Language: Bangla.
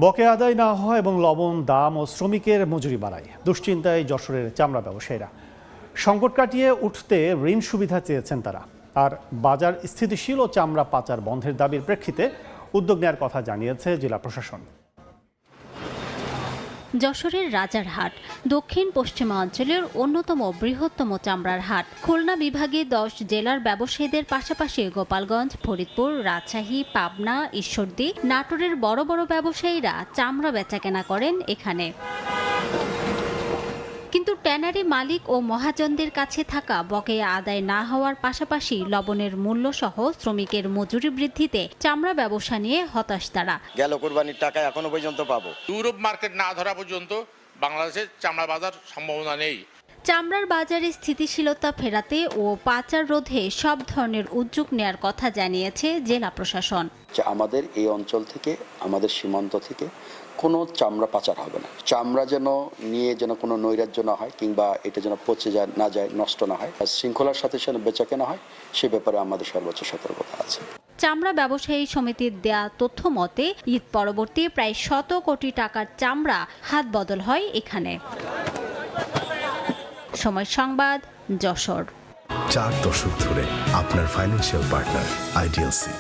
বকেয়া আদায় না হওয়া এবং লবণ দাম ও শ্রমিকের মজুরি বাড়ায় দুশ্চিন্তায় যশোরের চামড়া ব্যবসায়ীরা। সংকট কাটিয়ে উঠতে ঋণ সুবিধা চেয়েছেন তারা। আর বাজার স্থিতিশীল ও চামড়া পাচার বন্ধের দাবির প্রেক্ষিতে উদ্যোগ নেওয়ার কথা জানিয়েছে জেলা প্রশাসন। যশোরের রাজারহাট দক্ষিণ পশ্চিমাঞ্চলের অন্যতম বৃহত্তম চামড়ার হাট। খুলনা বিভাগে 10 জেলার ব্যবসায়ীদের পাশাপাশি গোপালগঞ্জ, ফরিদপুর, রাজশাহী, পাবনা, ঈশ্বরদী, নাটোরের বড় বড় ব্যবসায়ীরা চামড়া বেচাকেনা করেন এখানে। কিন্তু ট্যানারি মালিক ও মহাজনদের কাছে থাকা বকেয়া আদায় না হওয়ার পাশাপাশি লবণের মূল্য সহ শ্রমিকের মজুরি বৃদ্ধিতে চামড়া ব্যবসা নিয়ে হতাশ তারা। গেল কোরবানির টাকা এখনো পর্যন্ত পাবো। ইউরোপ মার্কেট না ধরা পর্যন্ত বাংলাদেশের চামড়া বাজার সম্ভাবনা নেই। চামড়ার বাজারে স্থিতিশীলতা ফেরাতে ও পাচার রোধে সব ধরনের উদ্যোগ নেয়ার কথা জানিয়েছে জেলা প্রশাসন। আমাদের এই অঞ্চল থেকে, আমাদের সীমান্ত থেকে কোনো চামড়া পাচার হবে না। চামড়া যেন নিয়ে যেন কোনো নৈরাজ্য না হয়, কিংবা এটা যেন পচে না যায়, নষ্ট না হয়, শৃঙ্খলার সাথে যেন বেচাকেনা হয়, সে ব্যাপারে আমাদের সর্বোচ্চ সতর্কতা আছে। চামড়া ব্যবসায়ী সমিতির দেয়া তথ্য মতে ঈদ পরবর্তী প্রায় 100 কোটি টাকার চামড়া হাত বদল হয় এখানে। সময় সংবাদ, যশোর। 4 দশক ধরে আপনার ফাইন্যান্সিয়াল পার্টনার আইডিএলসি।